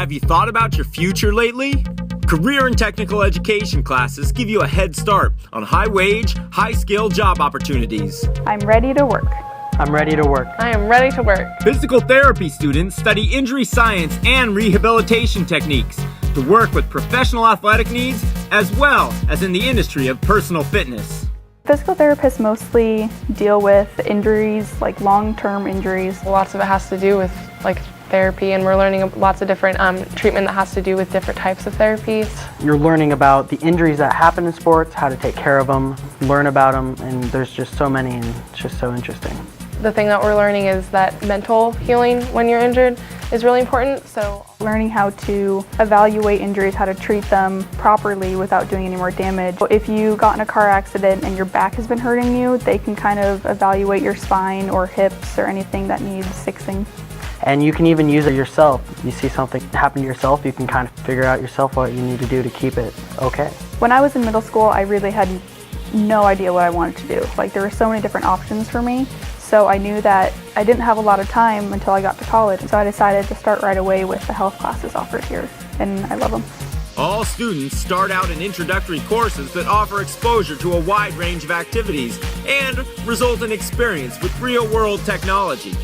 Have you thought about your future lately? Career and technical education classes give you a head start on high-wage, high-skill job opportunities. I'm ready to work. I'm ready to work. I am ready to work. Physical therapy students study injury science and rehabilitation techniques to work with professional athletic needs as well as in the industry of personal fitness. Physical therapists mostly deal with injuries, like long-term injuries. Lots of it has to do with therapy, and we're learning lots of different treatment that has to do with different types of therapies. You're learning about the injuries that happen in sports, how to take care of them, learn about them, and there's just so many, and it's just so interesting. The thing that we're learning is that mental healing when you're injured is really important. So learning how to evaluate injuries, how to treat them properly without doing any more damage. If you got in a car accident and your back has been hurting you, they can kind of evaluate your spine or hips or anything that needs fixing. And you can even use it yourself. You see something happen to yourself, you can kind of figure out yourself what you need to do to keep it okay. When I was in middle school, I really had no idea what I wanted to do. There were so many different options for me. So I knew that I didn't have a lot of time until I got to college. So I decided to start right away with the health classes offered here, and I love them. All students start out in introductory courses that offer exposure to a wide range of activities and result in experience with real-world technology.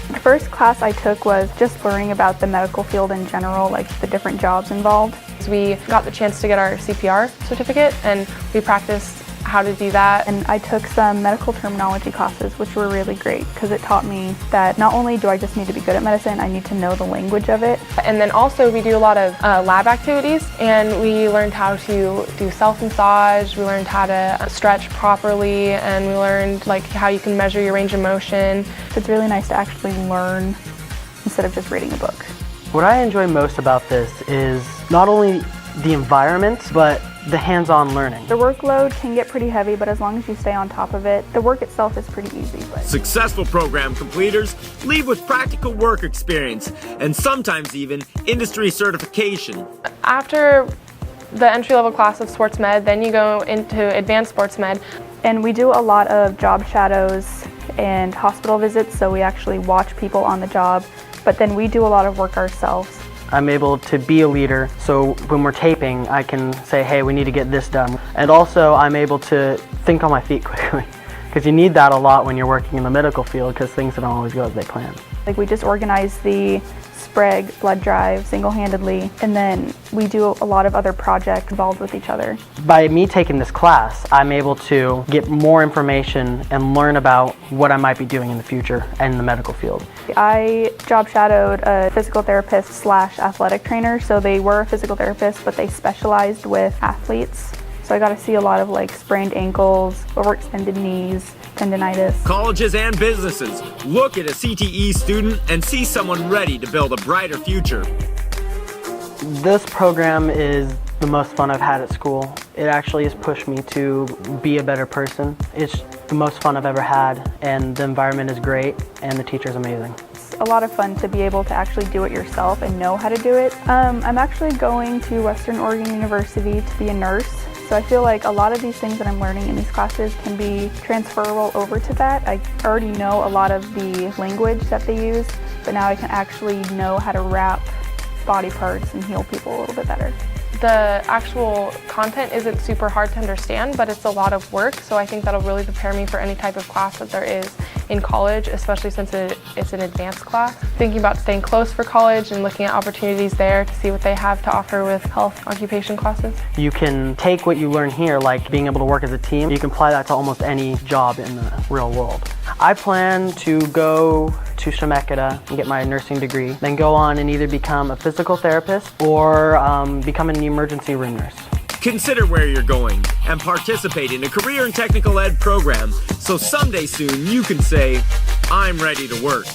The first class I took was just learning about the medical field in general, like the different jobs involved. We got the chance to get our CPR certificate, and we practiced how to do that. And I took some medical terminology classes, which were really great because it taught me that not only do I just need to be good at medicine, I need to know the language of it. And then also we do a lot of lab activities, and we learned how to do self-massage, we learned how to stretch properly, and we learned how you can measure your range of motion. It's really nice to actually learn instead of just reading a book. What I enjoy most about this is not only the environment, but the hands-on learning. The workload can get pretty heavy, but as long as you stay on top of it, the work itself is pretty easy. Successful program completers leave with practical work experience and sometimes even industry certification. After the entry-level class of sports med, then you go into advanced sports med. And we do a lot of job shadows and hospital visits, so we actually watch people on the job, but then we do a lot of work ourselves. I'm able to be a leader, so when we're taping, I can say, hey, we need to get this done. And also, I'm able to think on my feet quickly, because you need that a lot when you're working in the medical field, because things don't always go as they plan. We just organize the Sprague blood drive single-handedly, and then we do a lot of other projects involved with each other. By me taking this class, I'm able to get more information and learn about what I might be doing in the future in the medical field. I job shadowed a physical therapist / athletic trainer, so they were a physical therapist, but they specialized with athletes. So I got to see a lot of sprained ankles, overextended knees, tendinitis. Colleges and businesses look at a CTE student and see someone ready to build a brighter future. This program is the most fun I've had at school. It actually has pushed me to be a better person. It's the most fun I've ever had, and the environment is great, and the teacher's amazing. It's a lot of fun to be able to actually do it yourself and know how to do it. I'm actually going to Western Oregon University to be a nurse. So I feel like a lot of these things that I'm learning in these classes can be transferable over to that. I already know a lot of the language that they use, but now I can actually know how to wrap body parts and heal people a little bit better. The actual content isn't super hard to understand, but it's a lot of work, so I think that'll really prepare me for any type of class that there is in college, especially since it's an advanced class. Thinking about staying close for college and looking at opportunities there to see what they have to offer with health occupation classes. You can take what you learn here, like being able to work as a team, you can apply that to almost any job in the real world. I plan to go to Shemeketa and get my nursing degree, then go on and either become a physical therapist or become an emergency room nurse. Consider where you're going and participate in a career and technical ed program so someday soon you can say, I'm ready to work.